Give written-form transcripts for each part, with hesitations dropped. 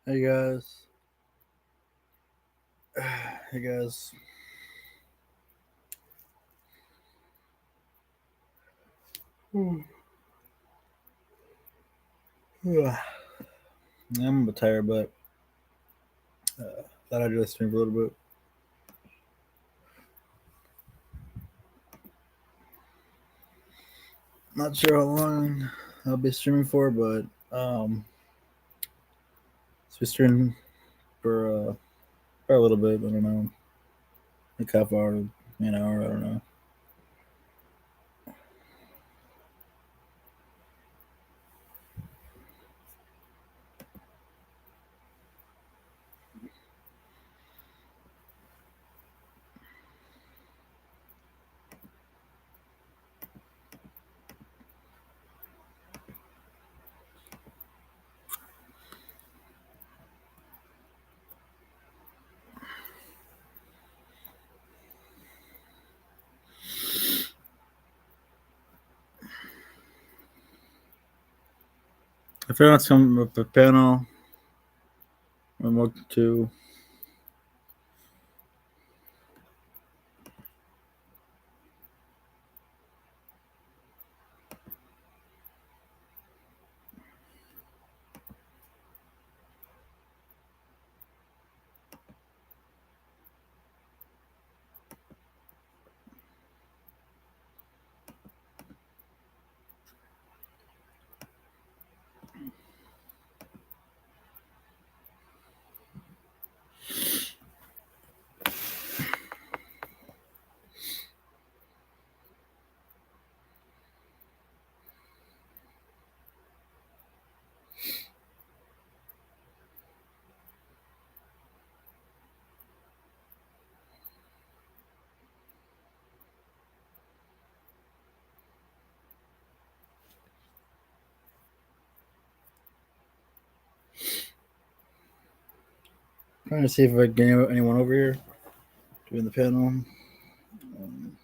Hey guys. Hey guys. Hmm. Yeah, I'm a bit tired, but thought I'd just stream for a little bit. Not sure how long I'll be streaming for, but let's be streaming for a little bit. I don't know, like half hour, an hour. I don't know. If anyone's coming with a panel, I'm welcome to. Trying to see if I can get anyone over here doing the panel. Um,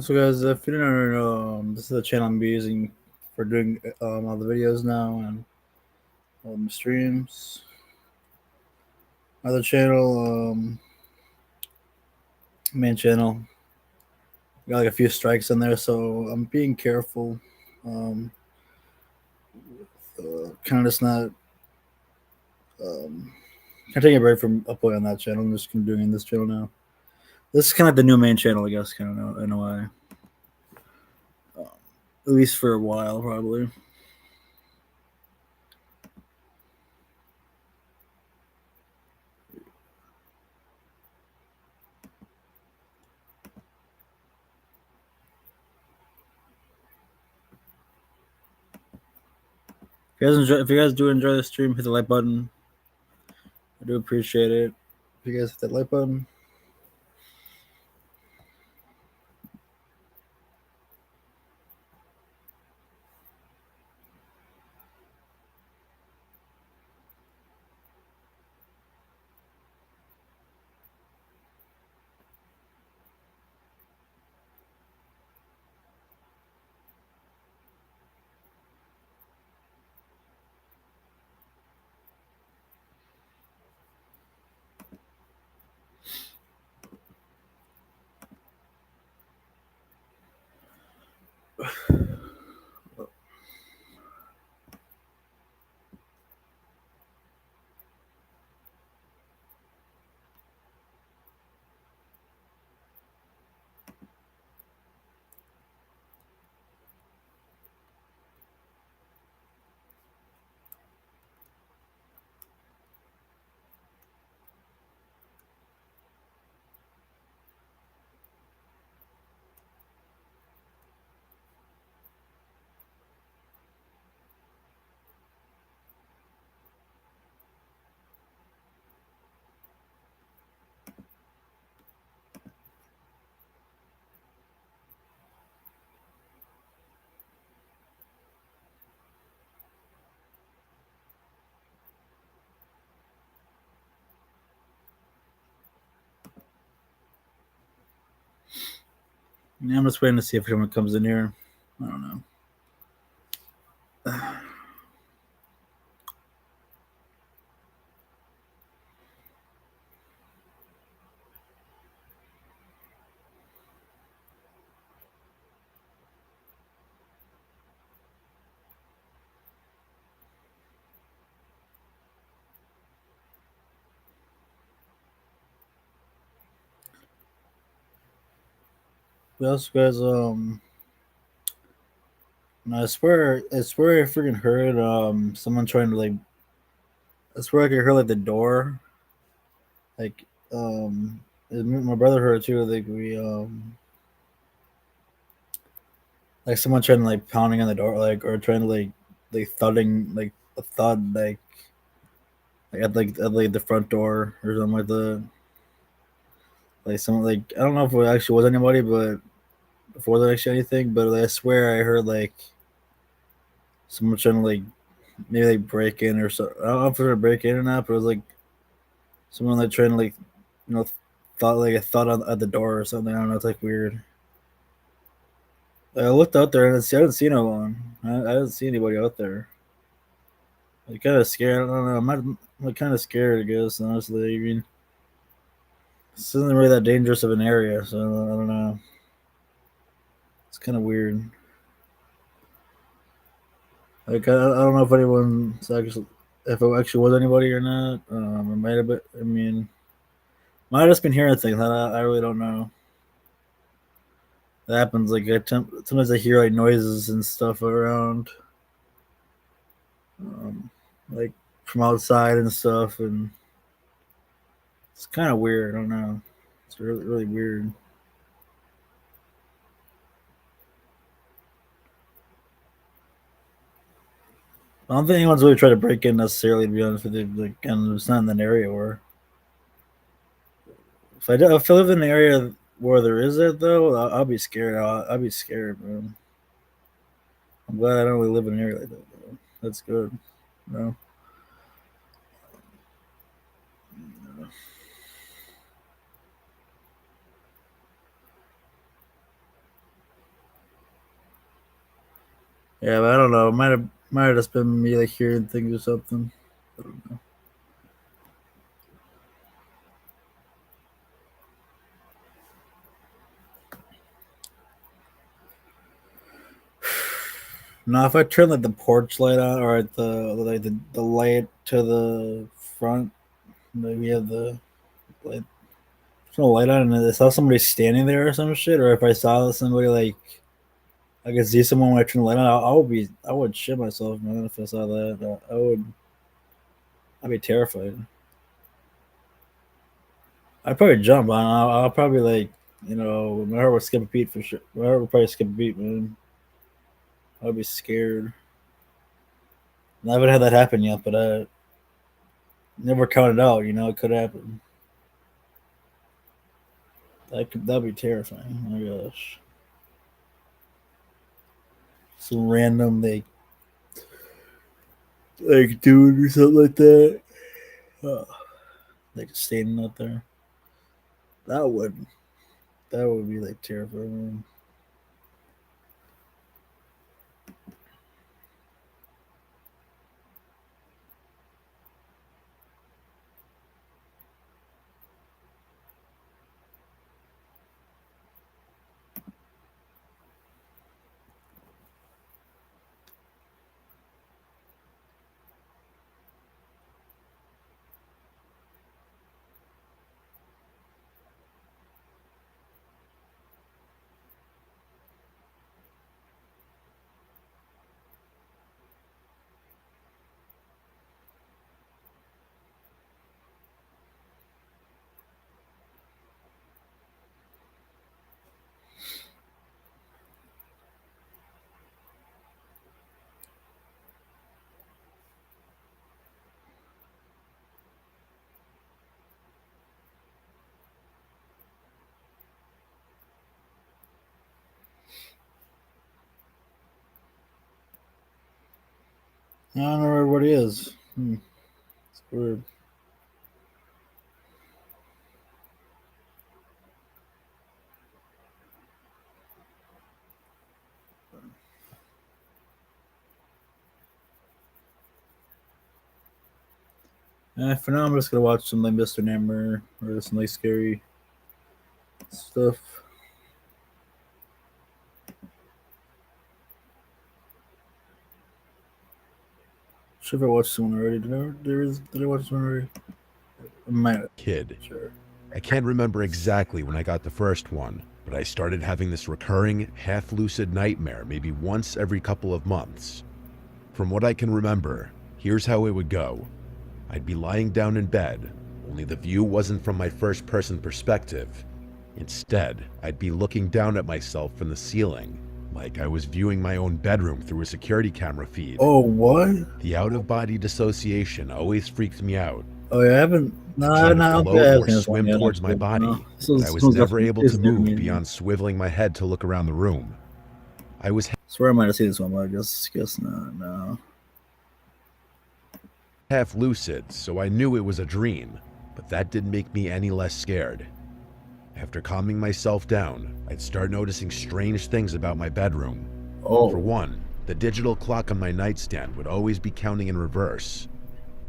So, guys, if you didn't know, this is the channel I'm using for doing all the videos now and streams. Other channel, main channel, got like a few strikes in there, so I'm being careful. Um, kind of just not. I'm taking a break from uploading on that channel. I'm just doing it in this channel now. This is kind of like the new main channel, I guess, kind of in a way. At least for a while, probably. If you guys do enjoy the stream, hit the like button. I do appreciate it. If you guys hit that like button. Yeah, I'm just waiting to see if someone comes in here. I don't know. What else, guys? No, I swear, I freaking heard someone trying to like. I swear, I could hear like the door, like my brother heard it too. Like like someone trying to like pounding on the door, like or trying to like thudding, like a thud, like at the front door or something like that. Like someone like I don't know if it actually was anybody, but if it wasn't actually anything, but like, I swear I heard like someone trying to like maybe like break in or so. I don't know if they're gonna break in or not, but it was like someone like trying to like you know thought like a thought at the door or something. I don't know. It's like weird. Like, I looked out there and I didn't see no one. I didn't see anybody out there. Like kind of scared. I don't know. I'm like kind of scared. I guess honestly. I mean, this isn't really that dangerous of an area, so I don't know. It's kind of weird. Like I don't know if anyone's actually if it actually was anybody or not. It might have been. I mean, might have just been hearing things. I really don't know. That happens. Like sometimes I hear like noises and stuff around, um, like from outside and stuff, and it's kind of weird. I don't know. It's really weird. I don't think anyone's really tried to break in necessarily. To be honest with you, like, and it's not in an area where if I live in an area where there is it though, I'll be scared. I'll be scared, man. I'm glad I don't really live in an area like that. Though. That's good. You know? Yeah, but I don't know. It might have just been me like hearing things or something. I don't know. Now, if I turn like the porch light on or the light to the front, maybe have the light, there's no light on, and I saw somebody standing there or some shit, or if I saw somebody like I could see someone when I turn the light on, I would shit myself, man. If I saw that, I'd be terrified. I'd probably jump on. I'll probably like my heart would skip a beat for sure. My heart would probably skip a beat, man. I'd be scared. And I haven't had that happen yet, but I never counted out. It could happen. That'd be terrifying. Oh my gosh, some random like dude or something like that, uh, like standing out there. That would that would be like terrifying. I don't know where everybody is. It's weird. For now, I'm just gonna watch some like Mr. Nammer or some like scary stuff. Should have watched someone already. Did I watch someone already? I might have. Kid. Sure. I can't remember exactly when I got the first one, but I started having this recurring, half-lucid nightmare maybe once every couple of months. From what I can remember, here's how it would go. I'd be lying down in bed, only the view wasn't from my first-person perspective. Instead, I'd be looking down at myself from the ceiling, like I was viewing my own bedroom through a security camera feed. Oh, what? The out-of-body dissociation always freaked me out. Oh, yeah, I haven't. No, I'd try to no, float I've or seen this one swim yet. towards my Actually, no. body, but I was never Definitely able to it's new to move me. beyond swiveling my head to look around the room. I was Swear I might have seen this one, but I guess not. No. half lucid, so I knew it was a dream, but that didn't make me any less scared. After calming myself down, I'd start noticing strange things about my bedroom. Oh. For one, the digital clock on my nightstand would always be counting in reverse.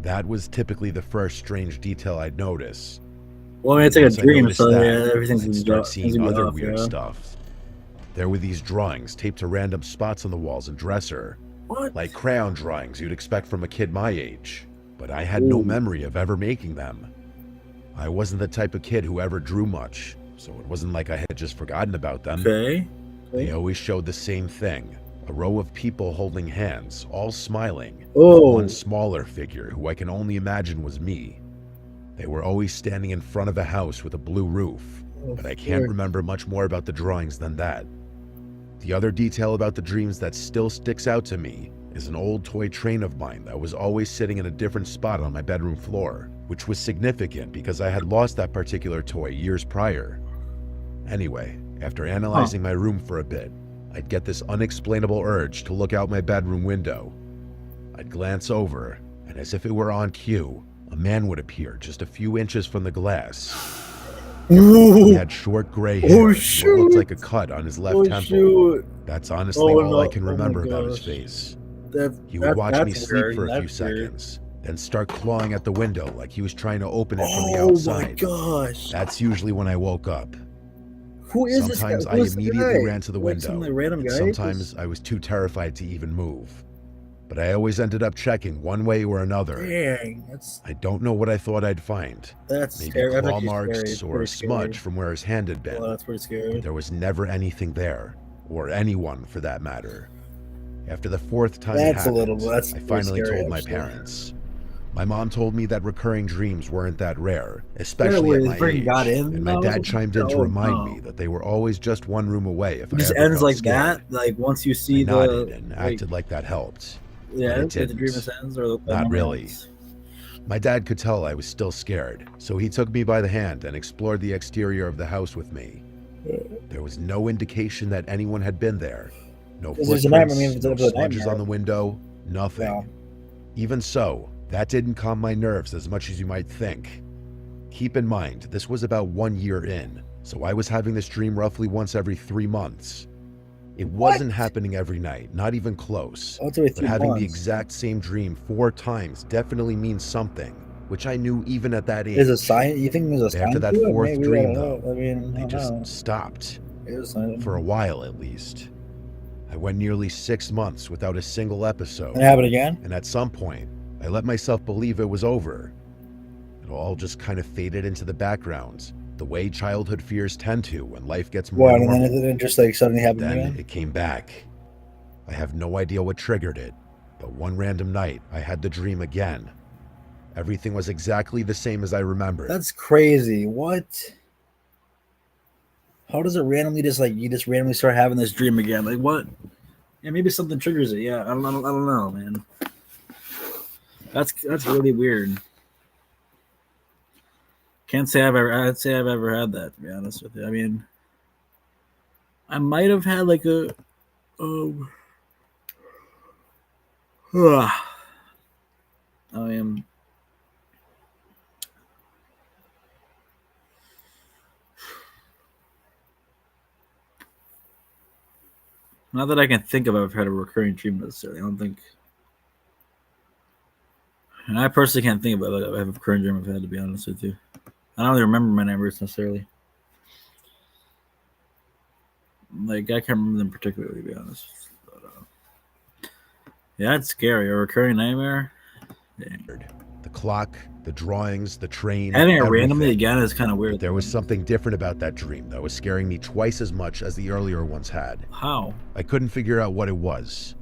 That was typically the first strange detail I'd notice. Well, I mean, it's like a Once I dream, noticed so that, yeah, everything's I'd gonna start be seeing other off, weird yeah. stuff. There were these drawings taped to random spots on the walls and dresser, What? like crayon drawings you'd expect from a kid my age, but I had no Ooh. memory of ever making them. I wasn't the type of kid who ever drew much, so it wasn't like I had just forgotten about them. Okay. They always showed the same thing, a row of people holding hands, all smiling, Oh. with one smaller figure who I can only imagine was me. They were always standing in front of a house with a blue roof, but I can't remember much more about the drawings than that. The other detail about the dreams that still sticks out to me is an old toy train of mine that was always sitting in a different spot on my bedroom floor, which was significant because I had lost that particular toy years prior. Anyway, after analyzing my room for a bit, I'd get this unexplainable urge to look out my bedroom window. I'd glance over, and as if it were on cue, a man would appear just a few inches from the glass. He had short gray hair and what looked like a cut on his left temple. Shoot. That's honestly all I can Oh, remember my about his gosh. face. That, He would watch me that's sleep weird. for a few That's weird. seconds, then start clawing at the window like he was trying to open it from the Oh my outside. gosh. That's usually when I woke up. Who is this Sometimes guy? I Who is the immediately guy? ran to the Like some, window, like, random and guy? sometimes I was too terrified to even move. But I always ended up checking one way or another. Dang, that's I don't know what I thought I'd find. Maybe scary. That's claw actually marks scary. or a Pretty smudge scary. from where his hand had been. Well, that's pretty scary. But there was never anything there, or anyone for that matter. After the fourth time it happened, I finally told my parents. My mom told me that recurring dreams weren't that rare, especially at my age, and my dad chimed in to remind me that they were always just one room away if I just ever ends felt like scared. that. Like once you I see nodded the and acted like that helped, yeah, but it the dream didn't. ends or the Not really. ends. My dad could tell I was still scared, so he took me by the hand and explored the exterior of the house with me. There was no indication that anyone had been there. No footprints, no smudges on the window, nothing. Yeah. Even so, that didn't calm my nerves as much as you might think. Keep in mind, this was about 1 year in, so I was having this dream roughly once every 3 months. It wasn't happening every night, not even close. But having the exact same dream 4 times definitely means something, which I knew even at that age. Is a sign? You think there's a sign? After that to it? 4th Maybe, dream, I don't know. though, I mean, they I just don't know. stopped. For For a while, at least. I went nearly 6 months without a single episode. And it happened again? And at some point, I let myself believe it was over. It all just kind of faded into the background, the way childhood fears tend to when life gets more normal. And then it just like suddenly happened Then again? it came back. I have no idea what triggered it, but one random night, I had the dream again. Everything was exactly the same as I remembered. That's crazy. What? How does it randomly just like you just randomly start having this dream again? Like what? Yeah, maybe something triggers it. Yeah, I don't know, man. That's really weird. I'd say I've ever had that, to be honest with you. I mean, I might have had like a I mean, not that I can think of, I've had a recurring dream necessarily. I don't think, and I personally can't think about it. I have a recurring dream I've had, to be honest with you. I don't really remember my nightmares necessarily. Like I can't remember them particularly, to be honest. But, yeah, it's scary. A recurring nightmare. Dang. The clock, the drawings, the train, Having it randomly everything. again is kind of weird. But there was something different about that dream that was scaring me twice as much as the earlier ones had. How? I couldn't figure out what it was.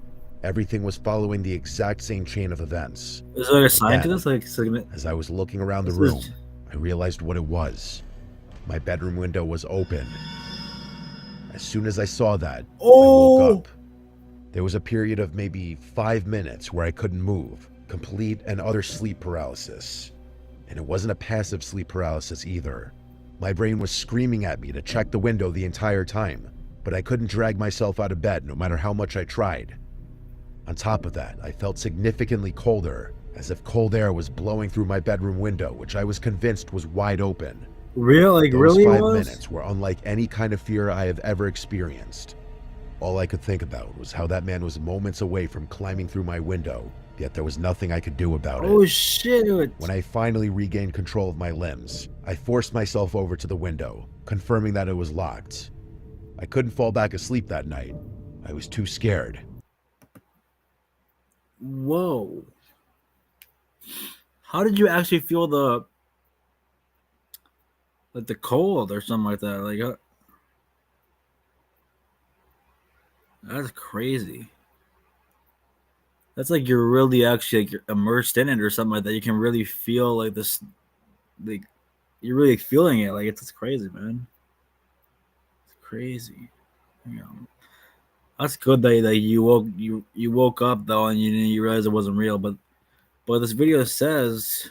Everything was following the exact same chain of events. Is there like a But sign to then, this? Like segment? as I was looking around the This room, is I realized what it was. My bedroom window was open. As soon as I saw that, I woke oh up. There was a period of maybe 5 minutes where I couldn't move, complete and utter sleep paralysis. And it wasn't a passive sleep paralysis either. My brain was screaming at me to check the window the entire time, but I couldn't drag myself out of bed no matter how much I tried. On top of that, I felt significantly colder, as if cold air was blowing through my bedroom window, which I was convinced was wide open. real? Like Those really 5 was? minutes were unlike any kind of fear I have ever experienced. All I could think about was how that man was moments away from climbing through my window, yet there was nothing I could do about Oh it. shit! When I finally regained control of my limbs, I forced myself over to the window, confirming that it was locked. I couldn't fall back asleep that night. I was too scared. Whoa! How did you actually feel the like the cold or something like that? Like that's crazy. That's like you're really actually like you're immersed in it or something like that. You can really feel like this, like you're really feeling it. Like it's crazy, man. It's crazy. You know, that's good that you woke up though and you realized it wasn't real. But this video says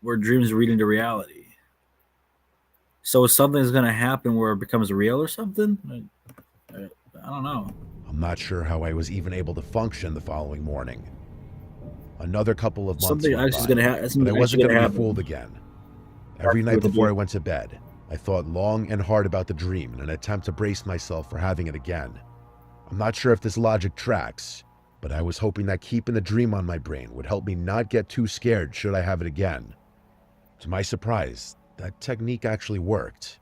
where dreams read into reality. So something's gonna happen where it becomes real or something. I don't know. I'm not sure how I was even able to function the following morning. Another couple of months Something went actually is by, gonna happen. but I Something wasn't actually going gonna to be happen. fooled again. Has Every to do night with the before dream. I went to bed, I thought long and hard about the dream in an attempt to brace myself for having it again. I'm not sure if this logic tracks, but I was hoping that keeping the dream on my brain would help me not get too scared should I have it again. To my surprise, that technique actually worked.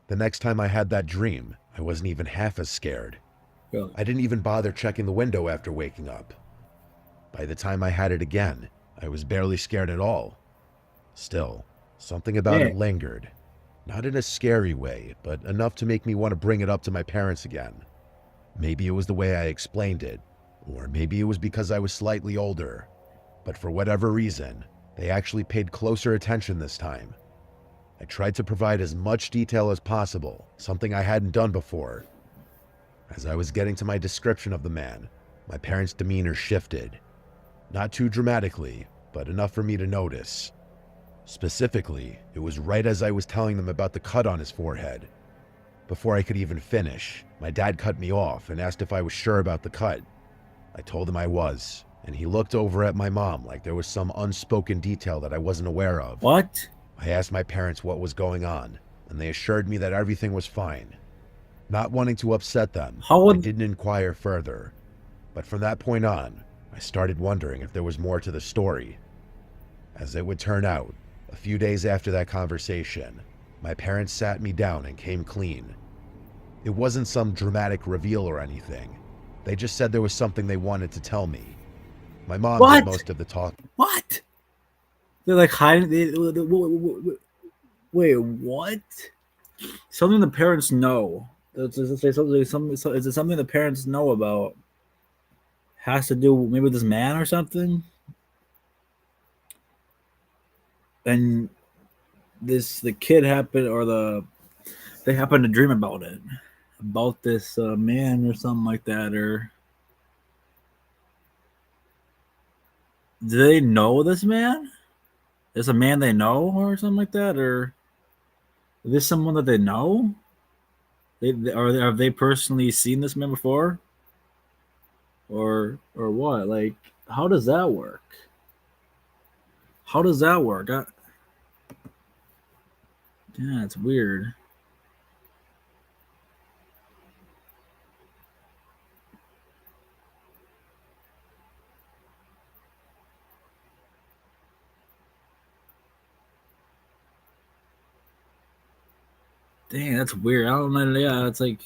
The next time I had that dream, I wasn't even half as scared. Really. I didn't even bother checking the window after waking up. By the time I had it again, I was barely scared at all. Still, something about Yeah. it lingered. Not in a scary way, but enough to make me want to bring it up to my parents again. Maybe it was the way I explained it, or maybe it was because I was slightly older. But for whatever reason, they actually paid closer attention this time. I tried to provide as much detail as possible, something I hadn't done before. As I was getting to my description of the man, my parents' demeanor shifted. Not too dramatically, but enough for me to notice. Specifically, it was right as I was telling them about the cut on his forehead. Before I could even finish, my dad cut me off and asked if I was sure about the cut. I told him I was, and he looked over at my mom like there was some unspoken detail that I wasn't aware of. What? I asked my parents what was going on, and they assured me that everything was fine. Not wanting to upset them, How I would? didn't inquire further. But from that point on, I started wondering if there was more to the story. As it would turn out, a few days after that conversation, my parents sat me down and came clean. It wasn't some dramatic reveal or anything. They just said there was something they wanted to tell me. My mom did What? most of the talking. What? They're like hiding. Wait, what? Something the parents know. Does it say something? Is it something the parents know about? Has to do maybe with this man or something? And the kid happened or they happen to dream about it, about this man or something like that, or do they know this man? Is a man they know or something like that, or is this someone that they know? Have they personally seen this man before, or what? Like, how does that work? How does that work? Yeah, it's weird. Dang, that's weird. I don't know. Yeah, it's like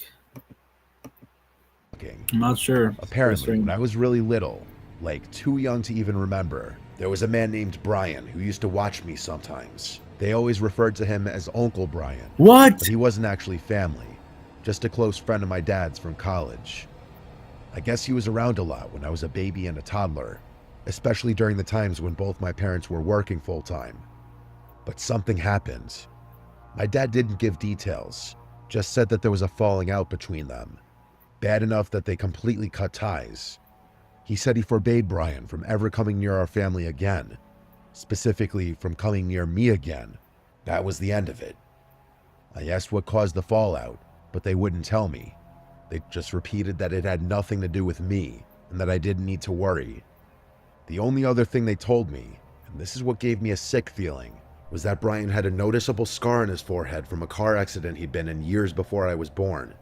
I'm not sure. Apparently, when I was really little, like too young to even remember, there was a man named Brian who used to watch me sometimes. They always referred to him as Uncle Brian. What? But he wasn't actually family, just a close friend of my dad's from college. I guess he was around a lot when I was a baby and a toddler, especially during the times when both my parents were working full-time. But something happened. My dad didn't give details, just said that there was a falling out between them. Bad enough that they completely cut ties. He said he forbade Brian from ever coming near our family again, specifically from coming near me again. That was the end of it. I asked what caused the fallout, but they wouldn't tell me. They just repeated that it had nothing to do with me and that I didn't need to worry. The only other thing they told me, and this is what gave me a sick feeling, was that Brian had a noticeable scar on his forehead from a car accident he'd been in years before I was born.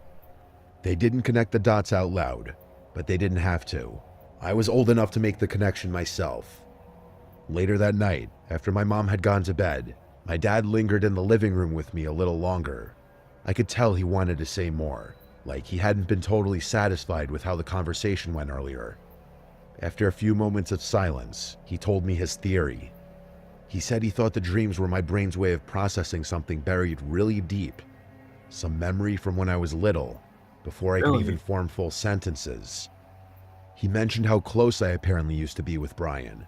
They didn't connect the dots out loud, but they didn't have to. I was old enough to make the connection myself. Later that night, after my mom had gone to bed, my dad lingered in the living room with me a little longer. I could tell he wanted to say more, like he hadn't been totally satisfied with how the conversation went earlier. After a few moments of silence, he told me his theory. He said he thought the dreams were my brain's way of processing something buried really deep. Some memory from when I was little, before I could even form full sentences. He mentioned how close I apparently used to be with Brian,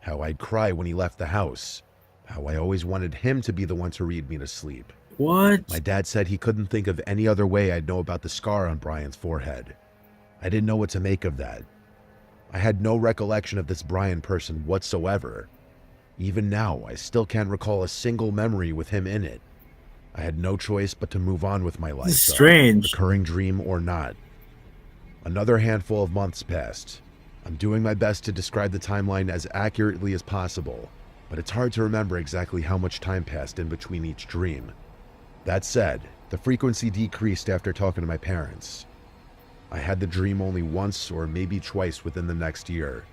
how I'd cry when he left the house, how I always wanted him to be the one to read me to sleep. What? My dad said he couldn't think of any other way I'd know about the scar on Brian's forehead. I didn't know what to make of that. I had no recollection of this Brian person whatsoever. Even now, I still can't recall a single memory with him in it. I had no choice but to move on with my life, This is strange. recurring dream or not. Another handful of months passed. I'm doing my best to describe the timeline as accurately as possible, but it's hard to remember exactly how much time passed in between each dream. That said, the frequency decreased after talking to my parents. I had the dream only once or maybe twice within the next year,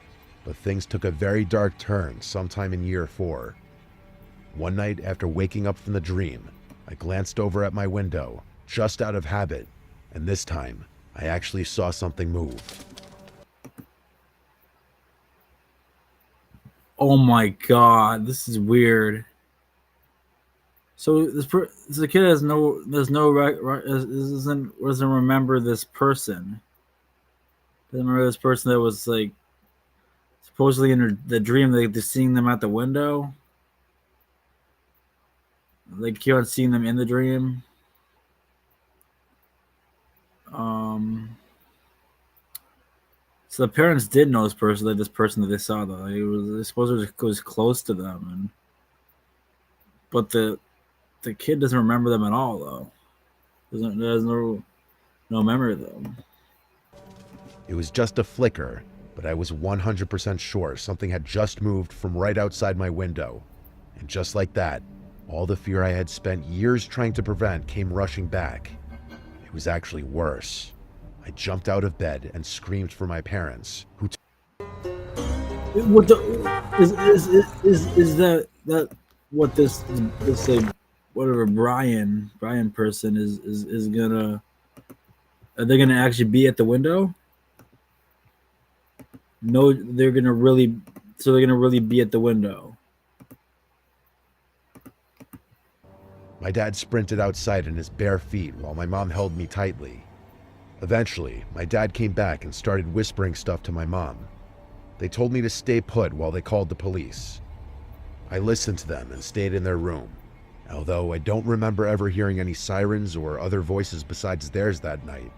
but things took a very dark turn sometime in year 4. One night after waking up from the dream, I glanced over at my window, just out of habit, and this time, I actually saw something move. Oh my god, this is weird. So the kid doesn't remember this person. Doesn't remember this person that was like supposedly in the dream. Like they're seeing them at the window. Like keep on seeing them in the dream. So the parents did know this person, like this person that they saw, though. Like, it was close to them, but the kid doesn't remember them at all, though. There's no memory of them. It was just a flicker, but I was 100% sure something had just moved from right outside my window. And just like that, all the fear I had spent years trying to prevent came rushing back. It was actually worse. I jumped out of bed and screamed for my parents, who What the is that what this like whatever Brian person is gonna, are they gonna actually be at the window? No, they're gonna really be at the window. My dad sprinted outside in his bare feet while my mom held me tightly. Eventually, my dad came back and started whispering stuff to my mom. They told me to stay put while they called the police. I listened to them and stayed in their room, although I don't remember ever hearing any sirens or other voices besides theirs that night.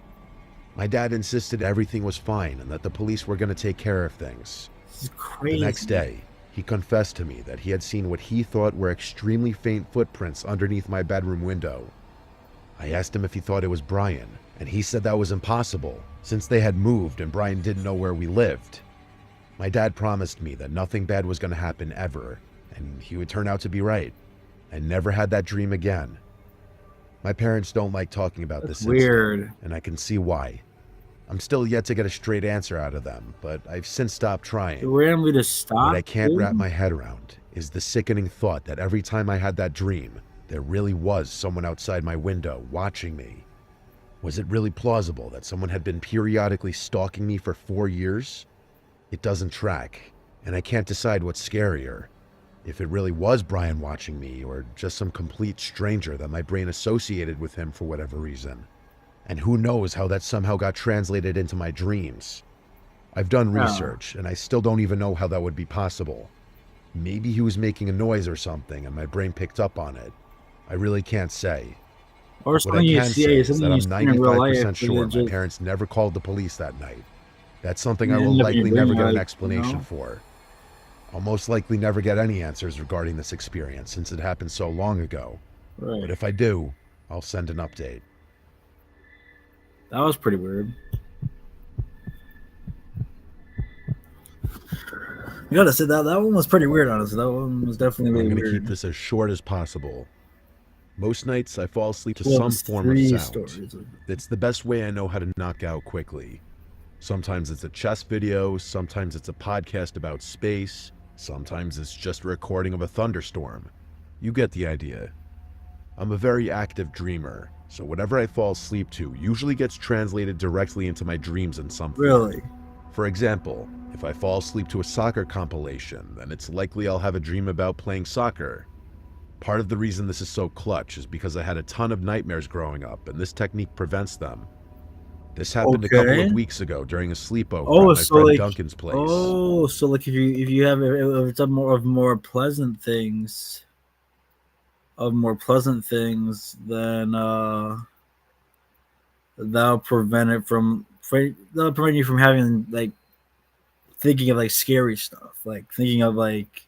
My dad insisted everything was fine and that the police were going to take care of things. This is crazy. The next day, he confessed to me that he had seen what he thought were extremely faint footprints underneath my bedroom window. I asked him if he thought it was Brian, and he said that was impossible, since they had moved and Brian didn't know where we lived. My dad promised me that nothing bad was going to happen ever, and he would turn out to be right. I never had that dream again. My parents don't like talking about That's this weird. incident, and I can see why. I'm still yet to get a straight answer out of them, but I've since stopped trying. You randomly just stop. What I can't wrap dude? my head around is the sickening thought that every time I had that dream, there really was someone outside my window watching me. Was it really plausible that someone had been periodically stalking me for 4 years? It doesn't track, and I can't decide what's scarier. If it really was Brian watching me, or just some complete stranger that my brain associated with him for whatever reason. And who knows how that somehow got translated into my dreams. I've done research, and I still don't even know how that would be possible. Maybe he was making a noise or something, and my brain picked up on it. I really can't say. Or What something I you can see, say is something that you I'm see in real life. 95% sure my Just, parents never called the police that night. That's something I and will end up in your likely brain, never get an like, explanation you know? for. I'll most likely never get any answers regarding this experience since it happened so long ago. Right. But if I do, I'll send an update. That was pretty weird. You gotta say that one was pretty weird, honestly. That one was definitely I'm really going to weird. keep this as short as possible. Most nights I fall asleep to Well, some it's form of 3 sound. stories. It's the best way I know how to knock out quickly. Sometimes it's a chess video, sometimes it's a podcast about space, sometimes it's just a recording of a thunderstorm. You get the idea. I'm a very active dreamer, so whatever I fall asleep to usually gets translated directly into my dreams in some form. Really? For example, if I fall asleep to a soccer compilation, then it's likely I'll have a dream about playing soccer. Part of the reason this is so clutch is because I had a ton of nightmares growing up, and this technique prevents them. This happened a couple of weeks ago during a sleepover at my friend Duncan's place. Oh, so like if you have if it's of more pleasant things, then that'll prevent you from having like thinking of like scary stuff, like thinking of like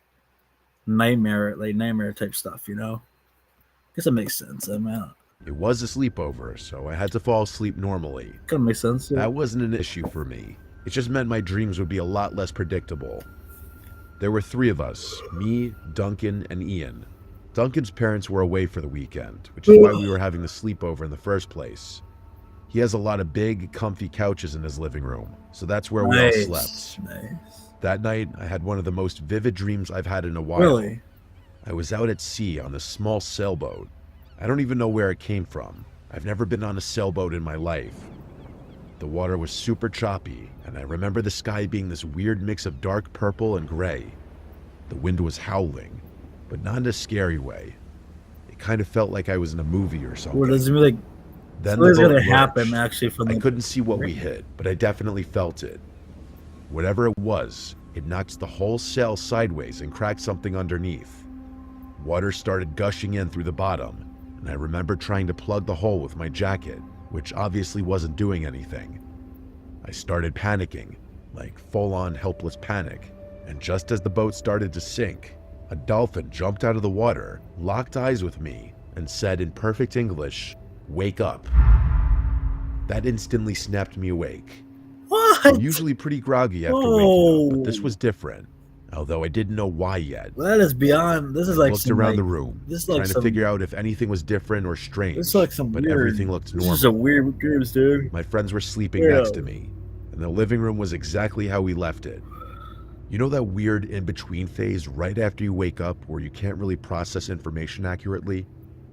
nightmare type stuff. You know, I guess that makes sense. I mean, It was a sleepover, so I had to fall asleep normally. kind of makes sense. Yeah. That wasn't an issue for me. It just meant my dreams would be a lot less predictable. There were 3 of us, me, Duncan, and Ian. Duncan's parents were away for the weekend, which is why we were having the sleepover in the first place. He has a lot of big, comfy couches in his living room, so that's where we all slept. Nice. That night, I had one of the most vivid dreams I've had in a while. Really? I was out at sea on a small sailboat. I don't even know where it came from. I've never been on a sailboat in my life. The water was super choppy, and I remember the sky being this weird mix of dark purple and gray. The wind was howling, but not in a scary way. It kind of felt like I was in a movie or something. Well, does it mean like Then the boat gonna happen lurched. actually from I the couldn't see what we rain? hit, but I definitely felt it. Whatever it was, it knocked the whole sail sideways and cracked something underneath. Water started gushing in through the bottom, and I remember trying to plug the hole with my jacket, which obviously wasn't doing anything. I started panicking, like full-on helpless panic, and just as the boat started to sink, a dolphin jumped out of the water, locked eyes with me, and said in perfect English, "Wake up." That instantly snapped me awake. What? I'm usually pretty groggy after waking up, but this was different, although I didn't know why yet. Well, that is beyond. This is I like looked some, around like, the room, this is like trying to some, figure out if anything was different or strange, This is like some but weird. everything looked This normal. is a weird dreams, dude. My friends were sleeping Yeah. next to me, and the living room was exactly how we left it. You know that weird in-between phase right after you wake up where you can't really process information accurately?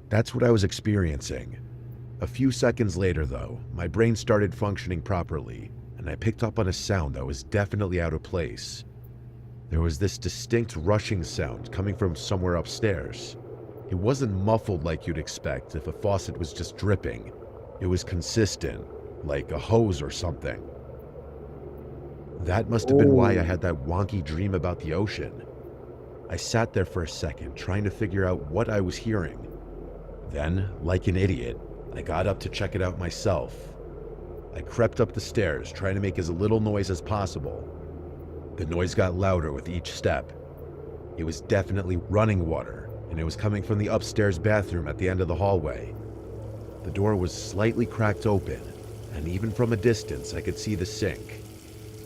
That's what I was experiencing. A few seconds later, though, my brain started functioning properly, and I picked up on a sound that was definitely out of place. There was this distinct rushing sound coming from somewhere upstairs. It wasn't muffled like you'd expect if a faucet was just dripping. It was consistent, like a hose or something. That must have been why I had that wonky dream about the ocean. I sat there for a second, trying to figure out what I was hearing. Then, like an idiot, I got up to check it out myself. I crept up the stairs, trying to make as little noise as possible. The noise got louder with each step. It was definitely running water, and it was coming from the upstairs bathroom at the end of the hallway. The door was slightly cracked open, and even from a distance I could see the sink.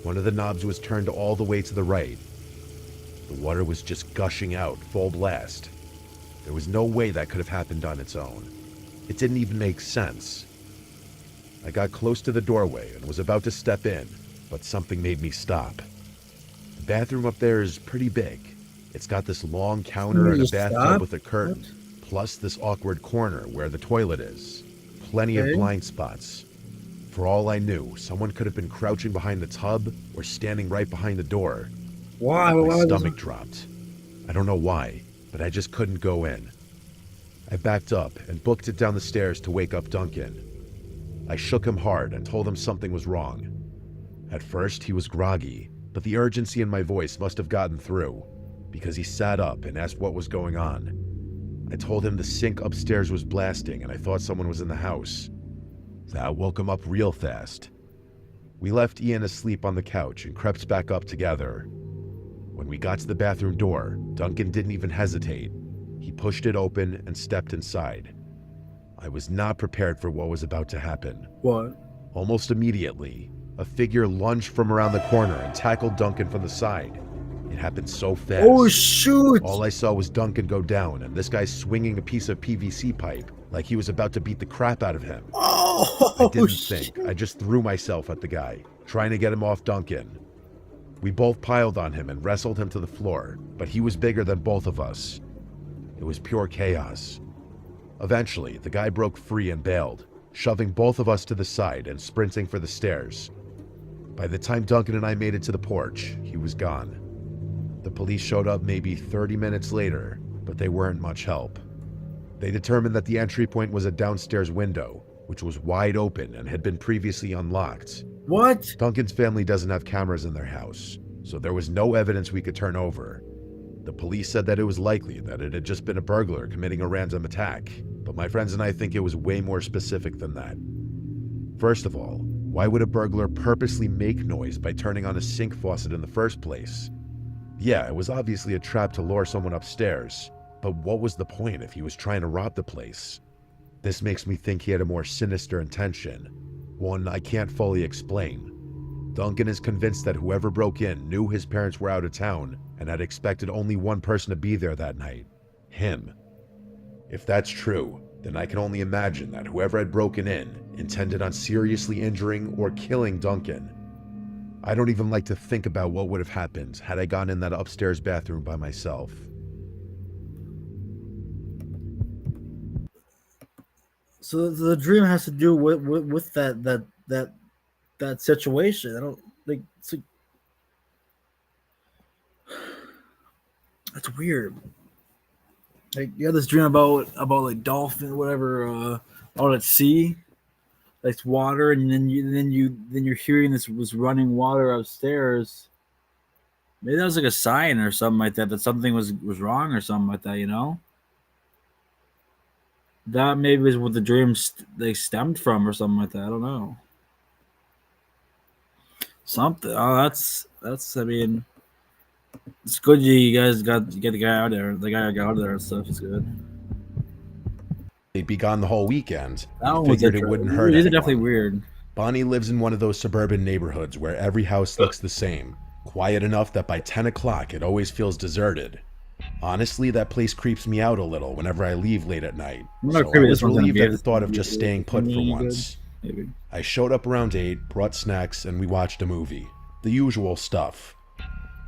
One of the knobs was turned all the way to the right. The water was just gushing out, full blast. There was no way that could have happened on its own. It didn't even make sense. I got close to the doorway and was about to step in, but something made me stop. The bathroom up there is pretty big. It's got this long counter You and a just bathtub stop. with a curtain, plus this awkward corner where the toilet is. Plenty of Okay. blind spots. For all I knew, someone could have been crouching behind the tub or standing right behind the door. Why? My Why was stomach dropped. I don't know why, but I just couldn't go in. I backed up and booked it down the stairs to wake up Duncan. I shook him hard and told him something was wrong. At first, he was groggy, but the urgency in my voice must have gotten through, because he sat up and asked what was going on. I told him the sink upstairs was blasting and I thought someone was in the house. That woke him up real fast. We left Ian asleep on the couch and crept back up together. When we got to the bathroom door, Duncan didn't even hesitate. He pushed it open and stepped inside. I was not prepared for what was about to happen. what? Almost immediately, a figure lunged from around the corner and tackled Duncan from the side. It happened so fast. Oh shoot! All I saw was Duncan go down and this guy swinging a piece of PVC pipe like he was about to beat the crap out of him. Oh, I didn't shit. think. I just threw myself at the guy, trying to get him off Duncan. We both piled on him and wrestled him to the floor, but he was bigger than both of us. It was pure chaos. Eventually, the guy broke free and bailed, shoving both of us to the side and sprinting for the stairs. By the time Duncan and I made it to the porch, he was gone. The police showed up maybe 30 minutes later, but they weren't much help. They determined that the entry point was a downstairs window, which was wide open and had been previously unlocked. What? Duncan's family doesn't have cameras in their house, so there was no evidence we could turn over. The police said that it was likely that it had just been a burglar committing a random attack, but my friends and I think it was way more specific than that. First of all, why would a burglar purposely make noise by turning on a sink faucet in the first place? Yeah, it was obviously a trap to lure someone upstairs, but what was the point if he was trying to rob the place? This makes me think he had a more sinister intention, one I can't fully explain. Duncan is convinced that whoever broke in knew his parents were out of town and had expected only one person to be there that night, him. If that's true, then I can only imagine that whoever had broken in intended on seriously injuring or killing Duncan. I don't even like to think about what would have happened had I gone in that upstairs bathroom by myself. So the dream has to do with that situation. I don't like. It's like, that's weird. Like you had this dream about like dolphin, whatever, out at sea, like it's water, and then you're hearing this was running water upstairs. Maybe that was like a sign or something like that something was wrong or something like that. You know, that maybe is what the dream they stemmed from or something like that. I don't know. Something. Oh, that's. I mean, it's good you guys get the guy out there. The guy got out there and stuff is good. They'd be gone the whole weekend. That We one was figured it interesting. wouldn't hurt These are anyone. definitely weird. Bonnie lives in one of those suburban neighborhoods where every house looks the same, quiet enough that by 10 o'clock it always feels deserted. Honestly, that place creeps me out a little whenever I leave late at night, I'm so not I creepy. was This one's gonna relieved be at the this thought one's of gonna just be staying put for good. once. Maybe. I showed up around 8, brought snacks, and we watched a movie. The usual stuff.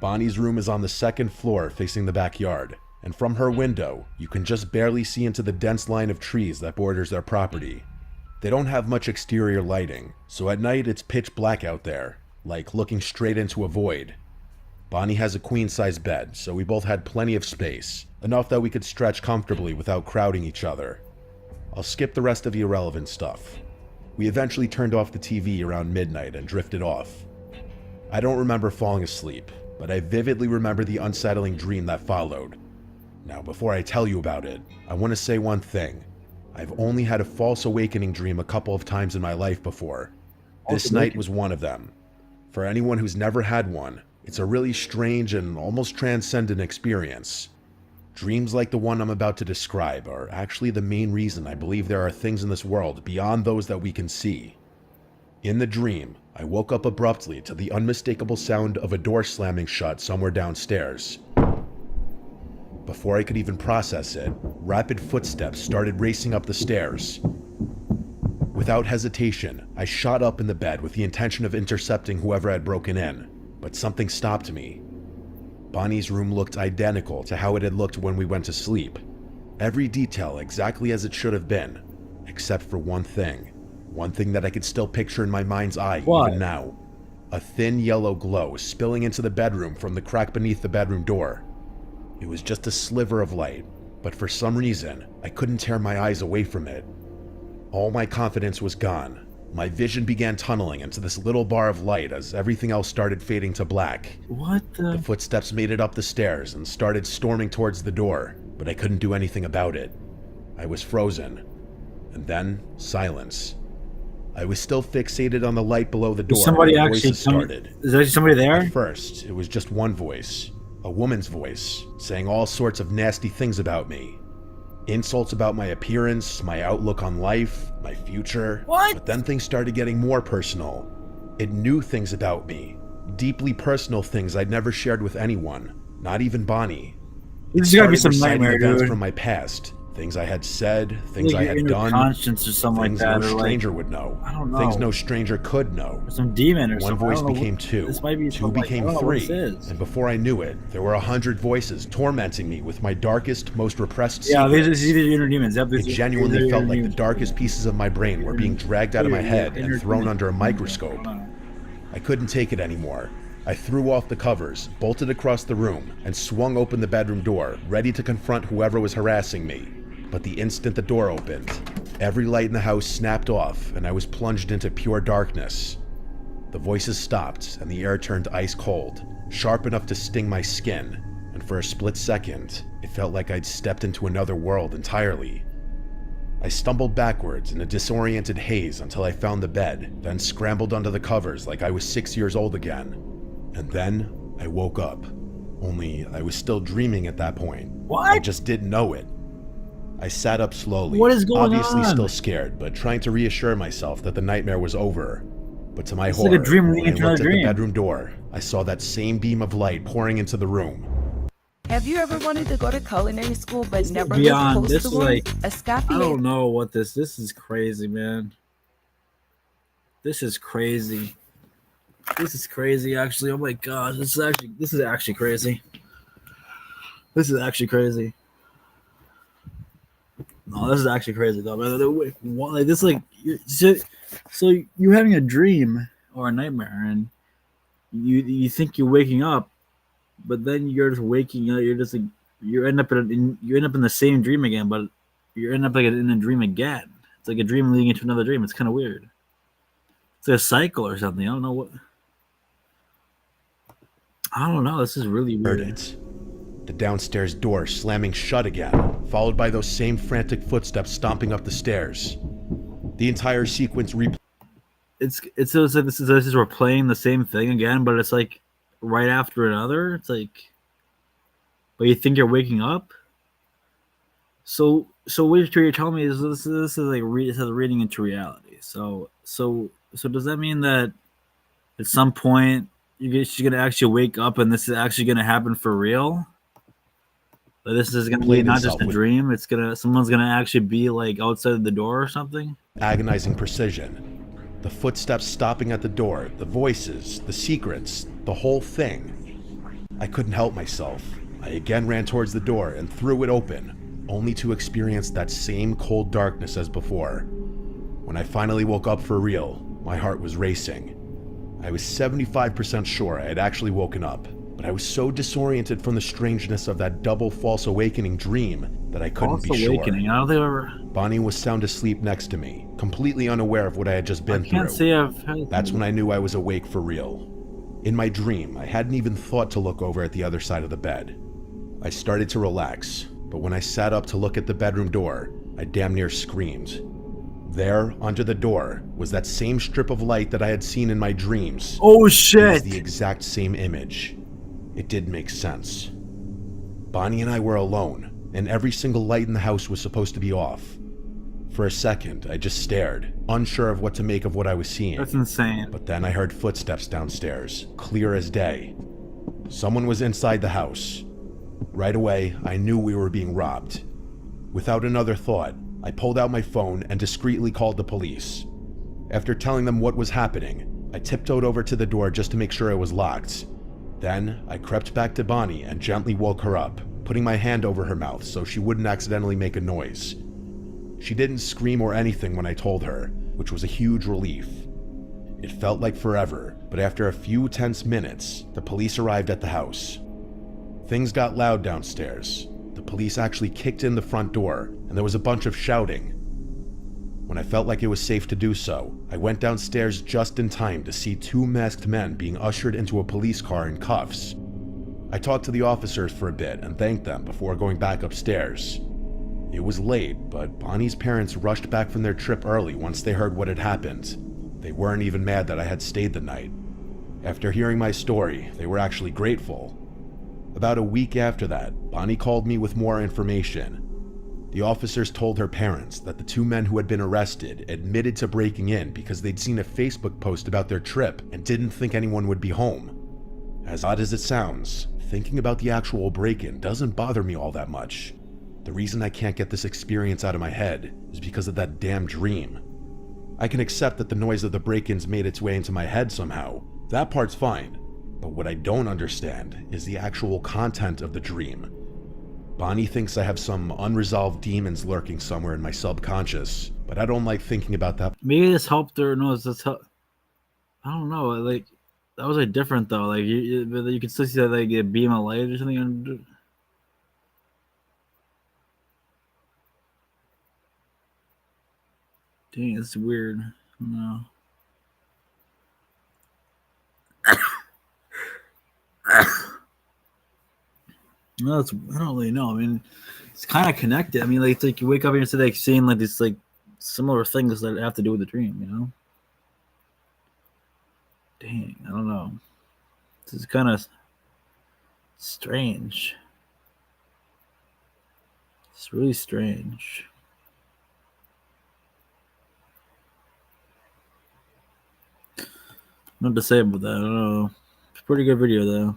Bonnie's room is on the second floor facing the backyard, and from her window, you can just barely see into the dense line of trees that borders their property. They don't have much exterior lighting, so at night it's pitch black out there, like looking straight into a void. Bonnie has a queen-size bed, so we both had plenty of space, enough that we could stretch comfortably without crowding each other. I'll skip the rest of the irrelevant stuff. We eventually turned off the TV around midnight and drifted off. I don't remember falling asleep, but I vividly remember the unsettling dream that followed. Now, before I tell you about it, I want to say one thing. I've only had a false awakening dream a couple of times in my life before. This night was one of them. For anyone who's never had one, it's a really strange and almost transcendent experience. Dreams like the one I'm about to describe are actually the main reason I believe there are things in this world beyond those that we can see. In the dream, I woke up abruptly to the unmistakable sound of a door slamming shut somewhere downstairs. Before I could even process it, rapid footsteps started racing up the stairs. Without hesitation, I shot up in the bed with the intention of intercepting whoever had broken in, but something stopped me. Bonnie's room looked identical to how it had looked when we went to sleep. Every detail exactly as it should have been, except for one thing that I could still picture in my mind's eye even now. A thin yellow glow spilling into the bedroom from the crack beneath the bedroom door. It was just a sliver of light, but for some reason, I couldn't tear my eyes away from it. All my confidence was gone. My vision began tunneling into this little bar of light as everything else started fading to black. The footsteps made it up the stairs and started storming towards the door, but I couldn't do anything about it. I was frozen. And then, silence. I was still fixated on the light below the door. Somebody when actually voices started. Is there actually somebody there? At first, it was just one voice. A woman's voice, saying all sorts of nasty things about me. Insults about my appearance, my outlook on life, my future. But then things started getting more personal. It knew things about me. Deeply personal things I'd never shared with anyone. Not even Bonnie. This is gotta be some nightmare, events dude. from my past. Things I had said, things Like I had done, conscience or something things like that, no or stranger would know. I don't know. Things no stranger could know. Or some demon or One something. voice became two. This might be two became three. And before I knew it, there were 100 voices tormenting me with my darkest, most repressed secrets. Yeah, these are inner demons. Yep, it genuinely felt like the darkest pieces of my brain were being dragged out of my head and thrown under a microscope. I couldn't take it anymore. I threw off the covers, bolted across the room, and swung open the bedroom door, ready to confront whoever was harassing me. But the instant the door opened, every light in the house snapped off and I was plunged into pure darkness. The voices stopped and the air turned ice cold, sharp enough to sting my skin, and for a split second, it felt like I'd stepped into another world entirely. I stumbled backwards in a disoriented haze until I found the bed, then scrambled under the covers like I was 6 years old again. And then I woke up. Only I was still dreaming at that point. I just didn't know it. I sat up slowly, what is going obviously on? Still scared, but trying to reassure myself that the nightmare was over. But to my It's horror, like a dream when I leading to looked another at the dream. bedroom door, I saw that same beam of light pouring into the room. Have you ever wanted to go to culinary school but never Beyond was this close is to one? like Escape. I don't know what this is crazy, man. This is crazy. This is crazy actually. Oh my gosh, this is actually crazy. This is actually crazy. No, this is actually crazy though, man. Like this, like so you're having a dream or a nightmare, and you think you're waking up, but then you're just waking up. You're just like you end up in the same dream again, but you end up like in a dream again. It's like a dream leading into another dream. It's kind of weird. It's like a cycle or something. I don't know what. I don't know. This is really weird. Heard it. The downstairs door slamming shut again, followed by those same frantic footsteps stomping up the stairs. The entire sequence It's like this is we're playing the same thing again, but it's like right after another. It's like, but you think you're waking up. So what you're telling me is this is like this is reading into reality. So does that mean that at some point she's gonna actually wake up and this is actually gonna happen for real? Like this is gonna be not just a dream. It's someone's gonna actually be like outside the door or something. Agonizing precision. The footsteps stopping at the door, the voices, the secrets, the whole thing. I couldn't help myself. I again ran towards the door and threw it open, only to experience that same cold darkness as before. When I finally woke up for real, my heart was racing. I was 75% sure I had actually woken up, but I was so disoriented from the strangeness of that double false awakening dream that I couldn't be sure. I don't think I've ever... Bonnie was sound asleep next to me, completely unaware of what I had just been through. I can't say I've had... That's when I knew I was awake for real. In my dream, I hadn't even thought to look over at the other side of the bed. I started to relax, but when I sat up to look at the bedroom door, I damn near screamed. There, under the door, was that same strip of light that I had seen in my dreams. Oh shit! It was the exact same image. It did make sense. Bonnie and I were alone, and every single light in the house was supposed to be off. For a second, I just stared, unsure of what to make of what I was seeing. That's insane. But then I heard footsteps downstairs, clear as day. Someone was inside the house. Right away, I knew we were being robbed. Without another thought, I pulled out my phone and discreetly called the police. After telling them what was happening, I tiptoed over to the door just to make sure it was locked. Then, I crept back to Bonnie and gently woke her up, putting my hand over her mouth so she wouldn't accidentally make a noise. She didn't scream or anything when I told her, which was a huge relief. It felt like forever, but after a few tense minutes, the police arrived at the house. Things got loud downstairs. The police actually kicked in the front door, and there was a bunch of shouting. When I felt like it was safe to do so, I went downstairs just in time to see two masked men being ushered into a police car in cuffs. I talked to the officers for a bit and thanked them before going back upstairs. It was late, but Bonnie's parents rushed back from their trip early once they heard what had happened. They weren't even mad that I had stayed the night. After hearing my story, they were actually grateful. About a week after that, Bonnie called me with more information. The officers told her parents that the two men who had been arrested admitted to breaking in because they'd seen a Facebook post about their trip and didn't think anyone would be home. As odd as it sounds, thinking about the actual break-in doesn't bother me all that much. The reason I can't get this experience out of my head is because of that damn dream. I can accept that the noise of the break-ins made its way into my head somehow. That part's fine. But what I don't understand is the actual content of the dream. Bonnie thinks I have some unresolved demons lurking somewhere in my subconscious, but I don't like thinking about that. Maybe this helped her. No, this helped. I don't know. Like that was like different though. Like you could still see that like a beam of light or something. Dang, it's weird. No. No, I don't really know. I mean, it's kind of connected. I mean, like, it's like you wake up and you're like seeing like these like similar things that have to do with the dream. You know? Dang, I don't know. This is kind of strange. It's really strange. Nothing to say about that. I don't know. It's a pretty good video though.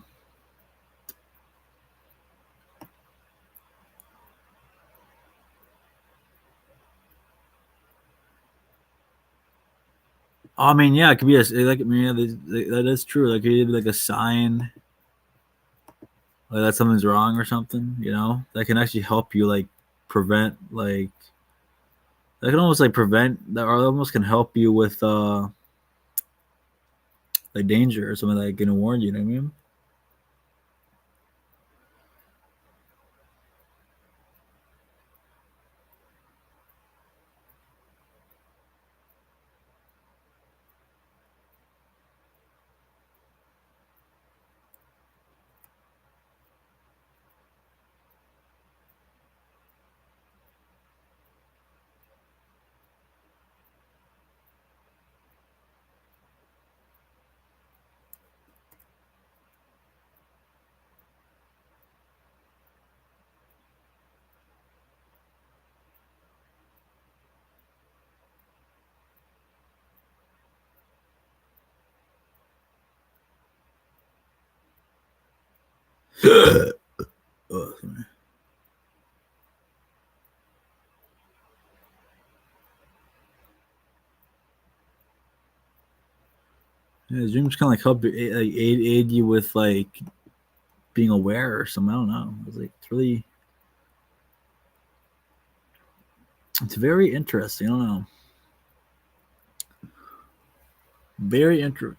I mean, yeah, it could be like. I mean, yeah, that is true. Like, it could be like a sign, like that something's wrong or something. You know, that can actually help you like prevent like that can almost like prevent that, or almost can help you with like danger or something that can warn you. You know what I mean? Oh, sorry. Yeah, dreams kind of like help you, like aid you with like being aware or something. I don't know. It's like it's very interesting. I don't know. Very interesting.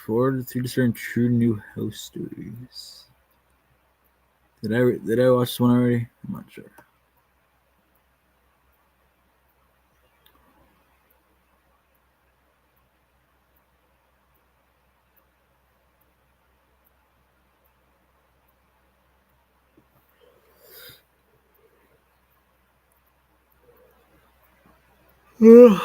Four to three discern true new house stories. Did I watch this one already? I'm not sure. Hmm.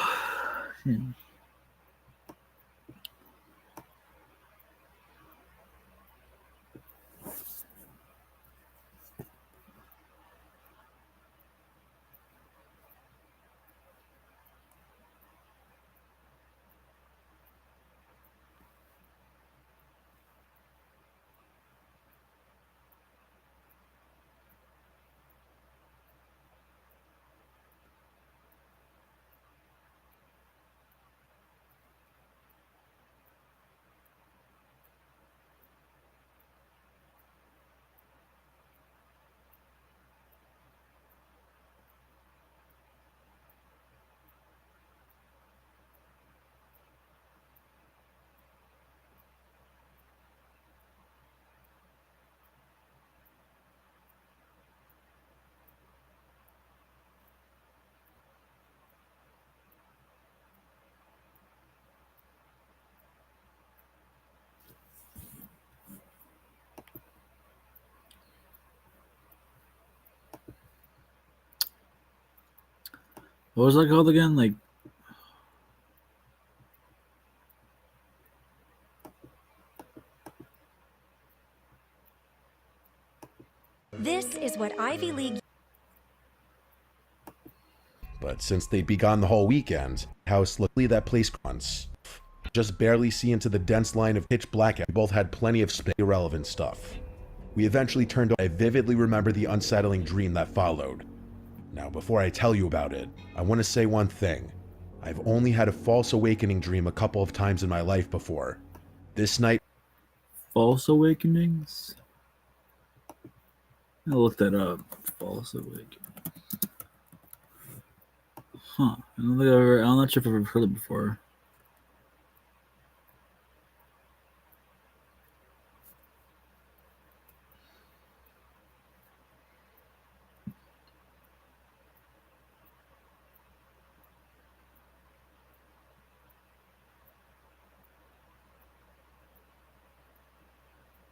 What was that called again? Like, This is what Ivy League. But since they'd be gone the whole weekend, how slickly that place once. Just barely see into the dense line of pitch black. We both had plenty of irrelevant stuff. We eventually turned on. I vividly remember the unsettling dream that followed. Now, before I tell you about it, I want to say one thing. I've only had a false awakening dream a couple of times in my life before. This night... false awakenings? I'll look that up. False awakening. Huh. I'm not sure if I've ever heard it before.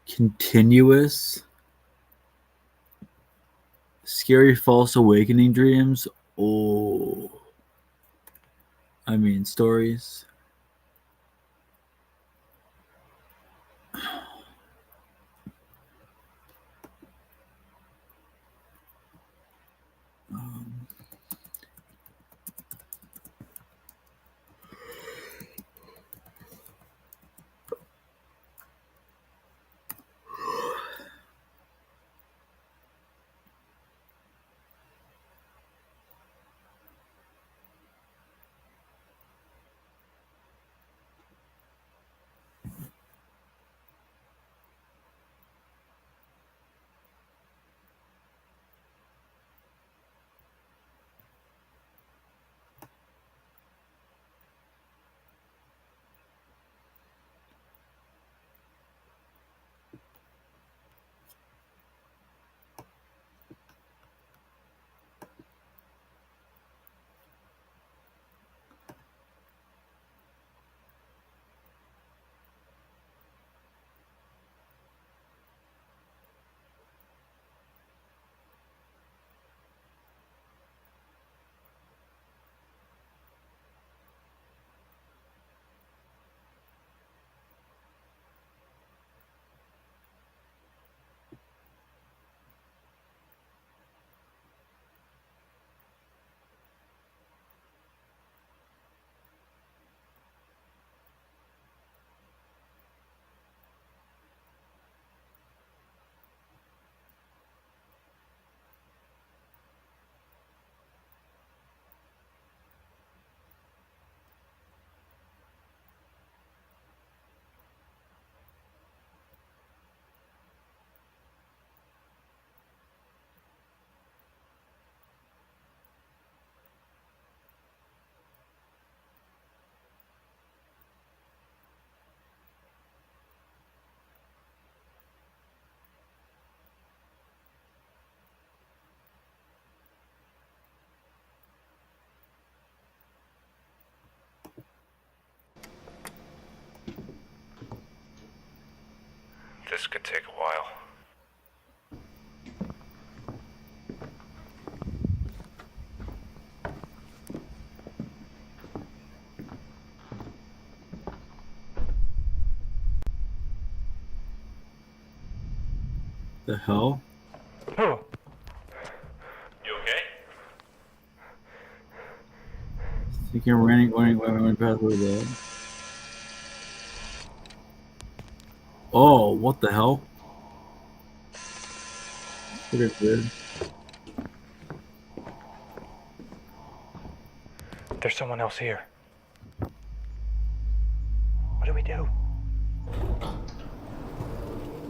Continuous scary false awakening dreams. Oh, I mean stories. Um, This could take a while. the hell? You okay? Think you're running past where that? Oh, what the hell? Pretty weird. There's someone else here. What do we do?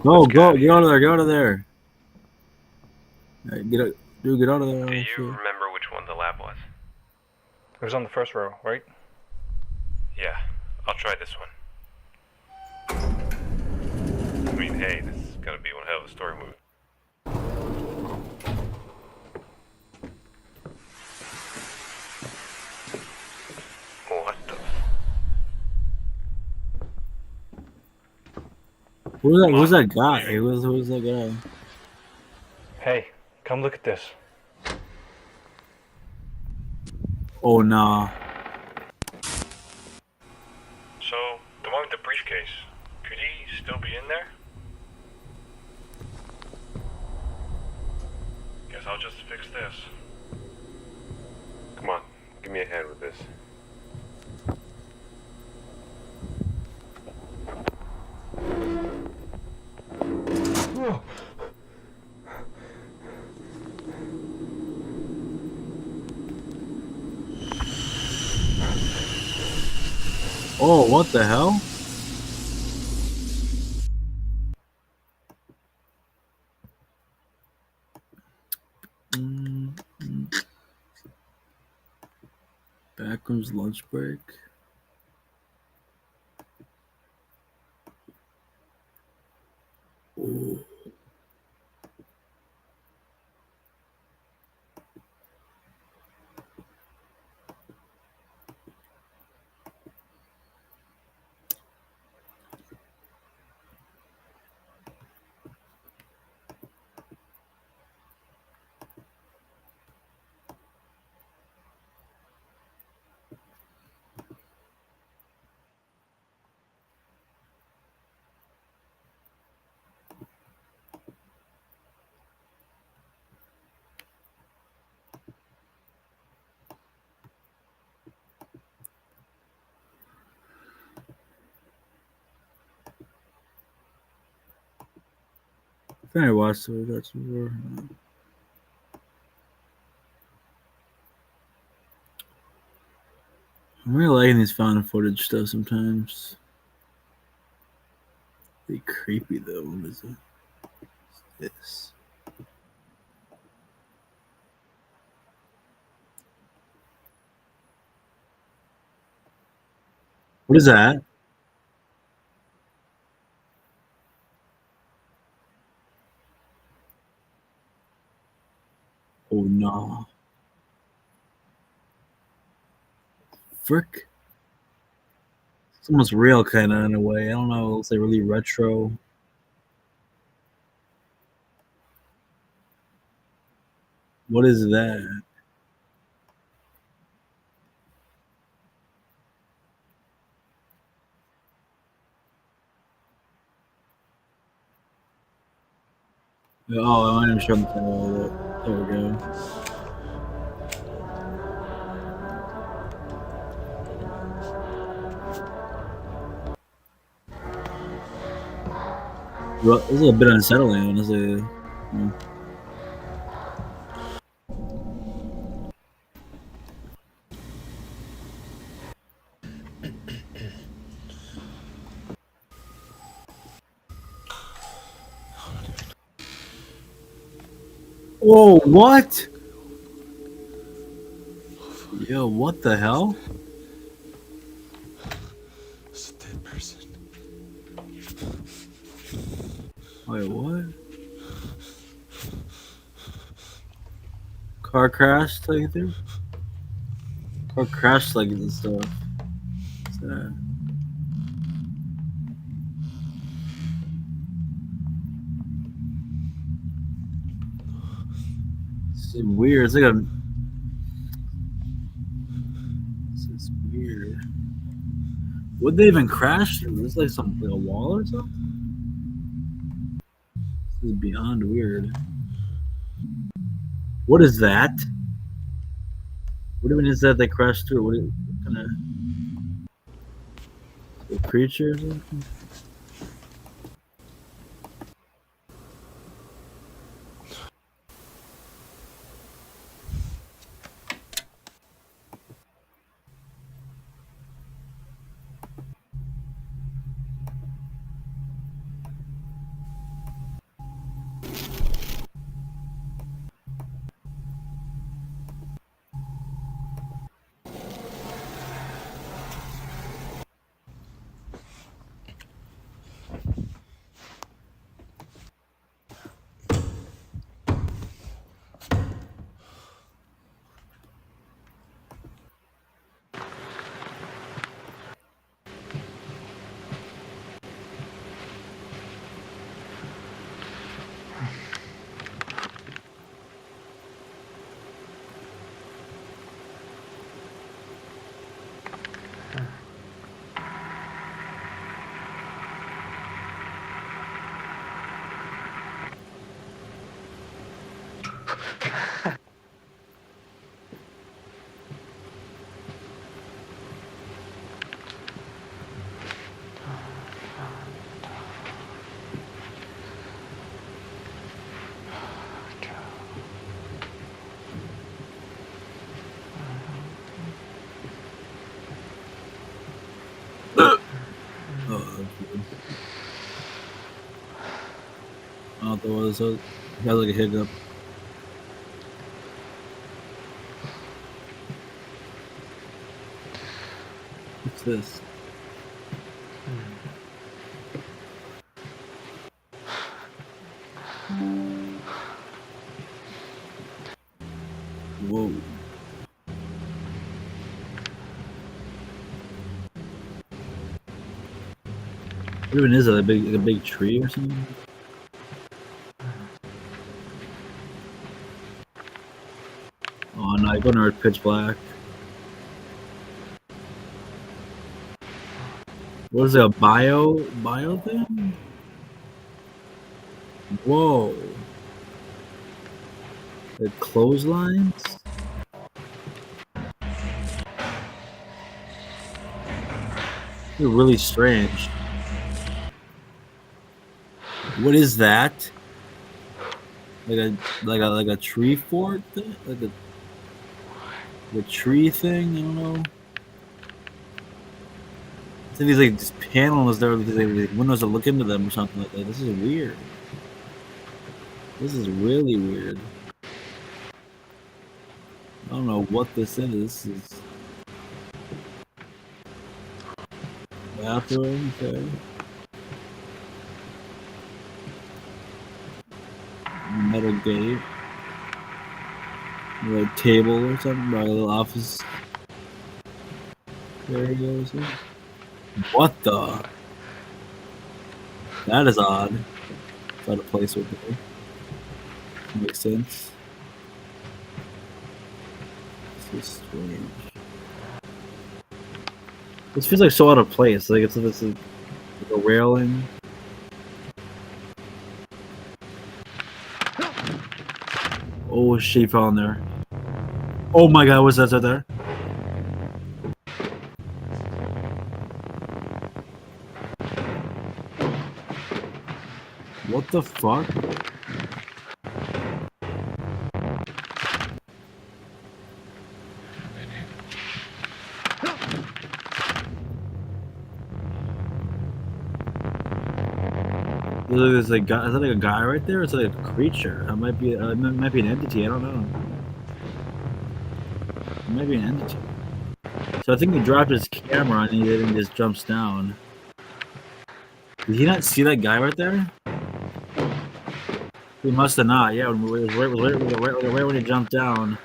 No, Let's get out here. of there, get out of there. Hey, get out of there. Do Oh, you shit. remember which one the lab was? It was on the first row, right? Yeah, I'll try this one. I mean, hey, this is gonna be one hell of a story movie. What the? Who's that guy? Who's that guy? Hey, come look at this. Oh nah. So, the one with the briefcase, could he still be in there? Guess I'll just fix this. Come on, give me a hand with this. Oh, what the hell? Backroom's lunch break. Oh. I think I watched that before. I'm really liking these found footage stuff sometimes. Be creepy though. What is it? This. What is that? Oh no. Frick. It's almost real kinda in a way. I don't know, it looks like really retro. What is that? Oh, I might have shown the title of it. There we go. Well, this is a bit unsettling, honestly. Whoa, what? Yo, what the hell? It's a dead person. Wait, what? Car crash taking through? Car crash like this stuff. What's that? This is weird. It's like a. This is weird. Would they even crash through? Is this like a wall or something? This is beyond weird. What is that? What even is that they crashed through? What kind of a creature or something? Oh, there was a had like a hiccup. What's this? Whoa. What even is it? A big tree or something? Oh no, I go to pitch black. What is it? A bio thing? Whoa. Like clotheslines? They're really strange. What is that? Like a tree fort thing? Like a tree thing? I don't know. I think these like this panels there, these like windows that look into them or something like that. This is weird. This is really weird. I don't know what this is. This is bathroom, okay. Metal gate. A table or something, or a little office. There he goes. What the? That is odd. It's out of place with me. Makes sense. This is strange. This feels like so out of place. Like it's like a railing. Oh, she fell in there. Oh my god, what's that right there? What the fuck? There's like guy, is that like a guy right there? Or is it like a creature? It might be an entity. I don't know. It might be an entity. So I think he dropped his camera and he just jumps down. Did he not see that guy right there? He must have not. Yeah, right when he jumped down,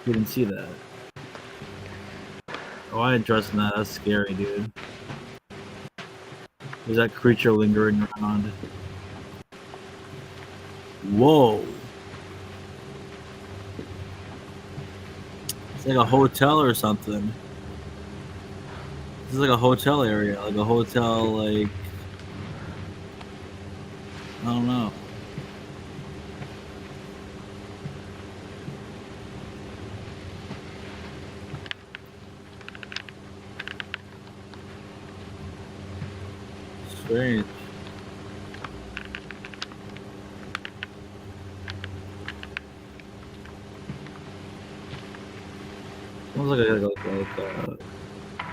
he didn't see that. Oh, I ain't trusting that. That's scary, dude. There's that creature lingering around. Whoa. It's like a hotel or something. This is like a hotel area. Like a hotel, like... I don't know. Strange. Sounds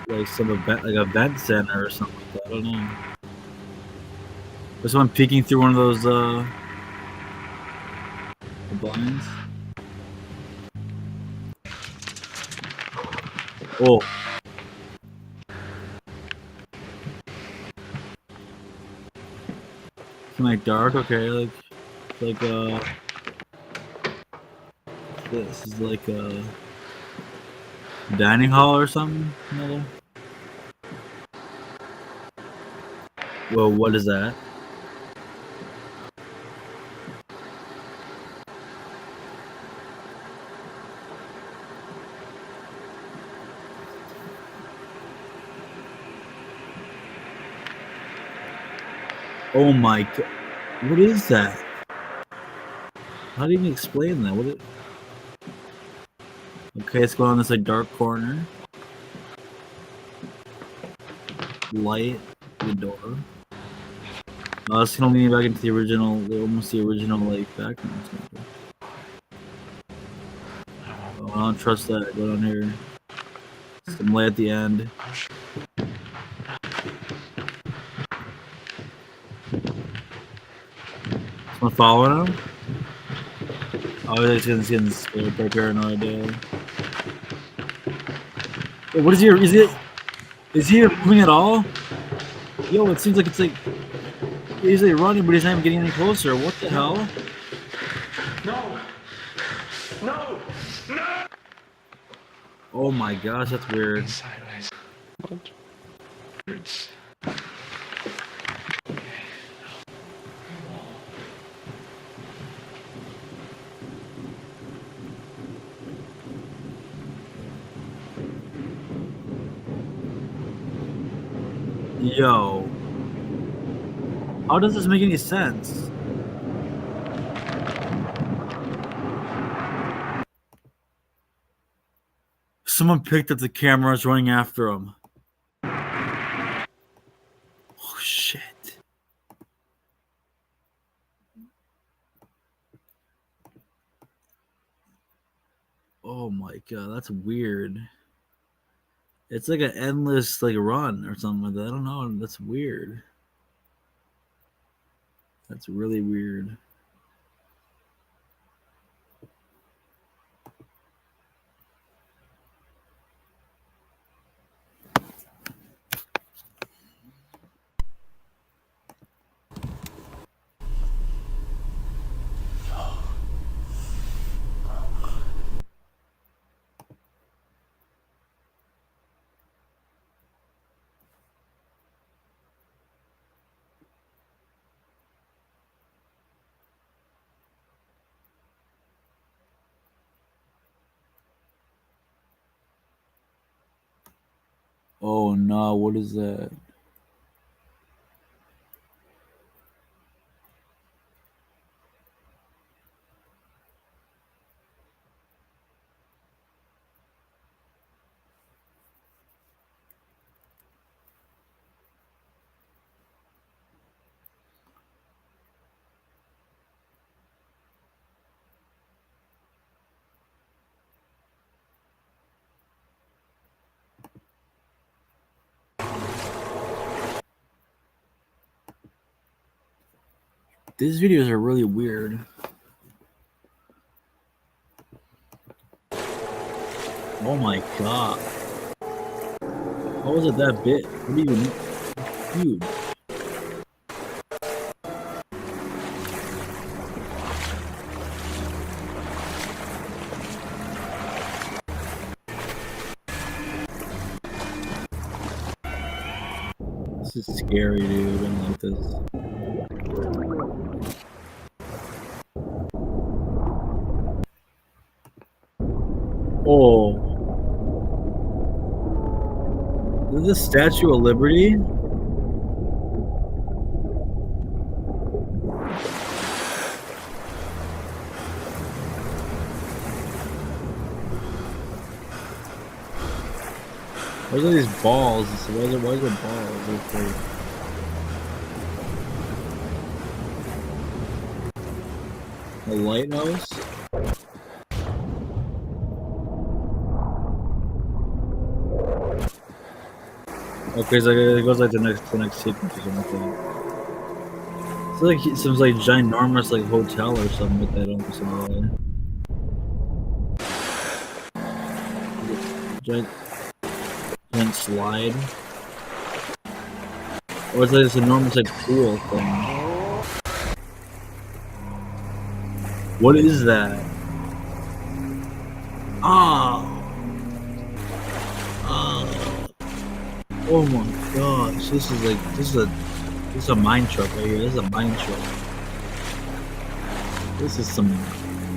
like some event, like a event center or something like that. I don't know. There's someone peeking through one of those the blinds. Oh. Like dark, okay, like this is like a dining hall or something. No. Well, what is that? Oh my god. What is that? How do you even explain that? What? Okay, it's going on this like dark corner. Light the door. It's gonna lean back into the original, almost the original like background. Oh, I don't trust that. Go down here. Some light at the end. Someone following him? Oh, he's getting scared by paranoid. Wait, what is he? Is he moving at all? Yo, it seems like it's like he's like running, but he's not even getting any closer. What the hell? No! No! No! Oh my gosh, that's weird. Sideways. What? It's... Yo. How does this make any sense? Someone picked up the cameras running after him. Oh shit. Oh my god, that's weird. It's like an endless like run or something like that. I don't know. That's weird. That's really weird. Oh no, what is that? These videos are really weird. Oh my god. How was it that big? What do you mean? Huge. This is scary, dude. I don't like this. Oh. Is this Statue of Liberty? Why are these balls? Why are there balls? A lighthouse? Okay, so it goes like the next sequence or something. It's like it seems like ginormous like hotel or something like that almost in a way. Giant slide. Or it's like this enormous like pool thing. What is that? Ah. Oh my gosh, this is a mine truck right here. This is a mine truck. This is some.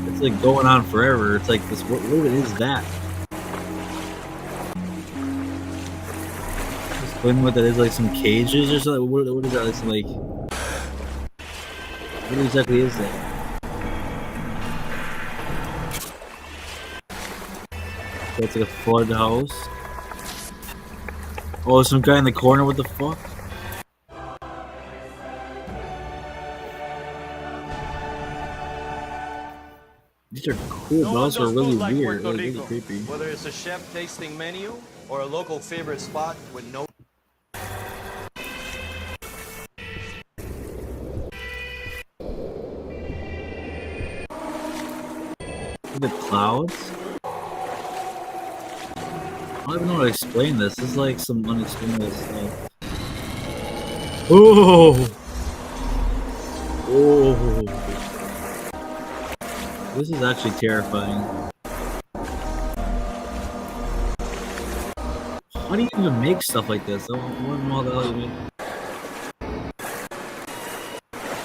It's like going on forever. It's like this. What is that? Explain what that is. Like some cages or something. What is that? It's like. What exactly is that? That's like a flood house. Oh, some guy in the corner. What the fuck? These are cool, but also really weird. Like, really creepy. Whether it's a chef tasting menu or a local favorite spot with no. The clouds? I don't even know how to explain this. This is like some unexplainable stuff. Oh! Oh! This is actually terrifying. How do you even make stuff like this? I want to know how the hell you make.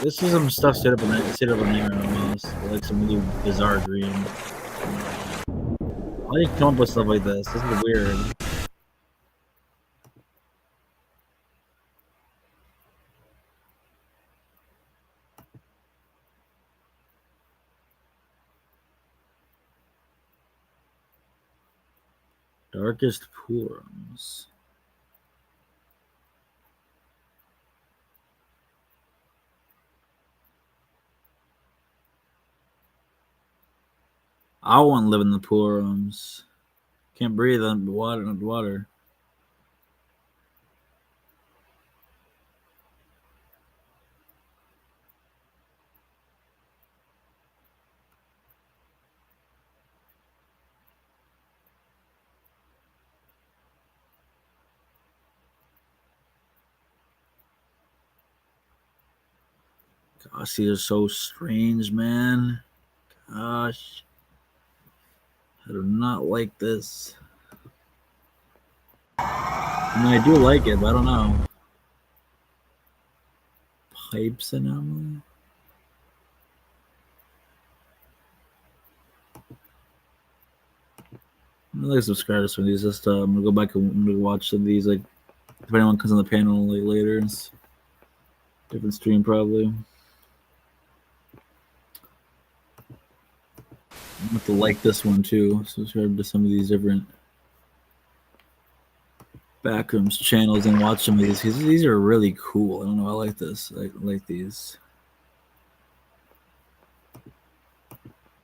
This is some stuff straight up a nightmare almost. Like some really bizarre dream. How do you come up with stuff like this? This is weird. Darkest pool rooms. I want to live in the pool rooms. Can't breathe underwater. Gosh, these are so strange, man. Gosh. I do not like this. I mean, I do like it, but I don't know. Pipes anomaly? I'm gonna like subscribe to some of these. Just I'm gonna go back and I'm gonna watch some of these. Like, if anyone comes on the panel like later, it's different stream probably. I have to like this one too. Subscribe to some of these different backrooms channels and watch some of these. These are really cool. I don't know. I like this. I like these.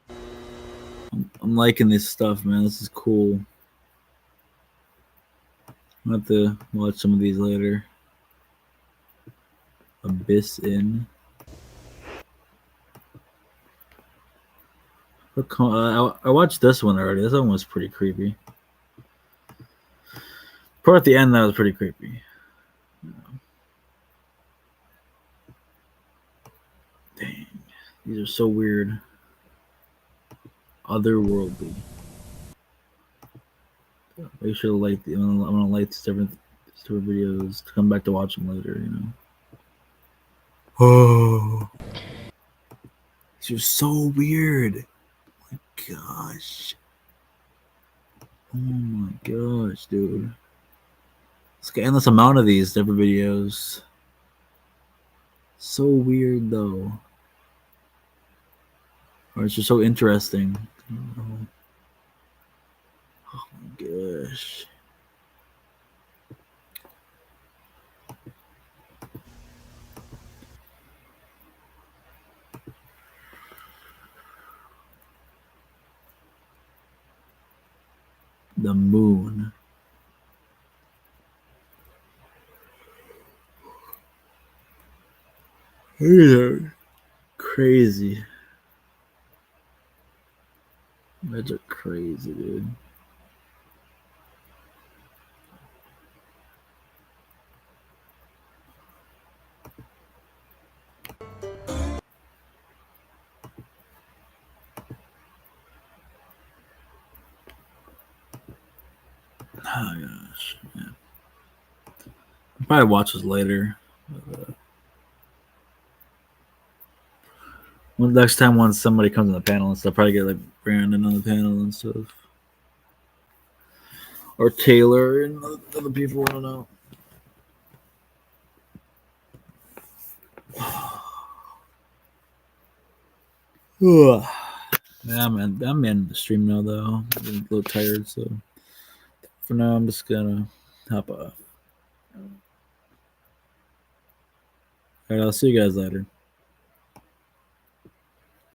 I'm liking this stuff, man. This is cool. I'll have to watch some of these later. Abyss Inn. I watched this one already. This one was pretty creepy. Part at the end that was pretty creepy. Dang, these are so weird. Otherworldly. Make sure to like. I'm gonna like these different videos to come back to watch them later. You know. Oh, these are so weird. Oh my gosh. Oh my gosh, dude. Let's get endless amount of these different videos. So weird though. Or it's just so interesting. Oh my gosh. The moon. These are crazy. These are crazy, dude. Oh gosh, yeah. I'll probably watch this later. Well, next time when somebody comes on the panel and stuff, probably get like Brandon on the panel and stuff, or Taylor and other people. I don't know. Ugh. Yeah, I'm in the stream now though. I'm getting a little tired, so for now I'm just gonna hop off. All right, I'll see you guys later.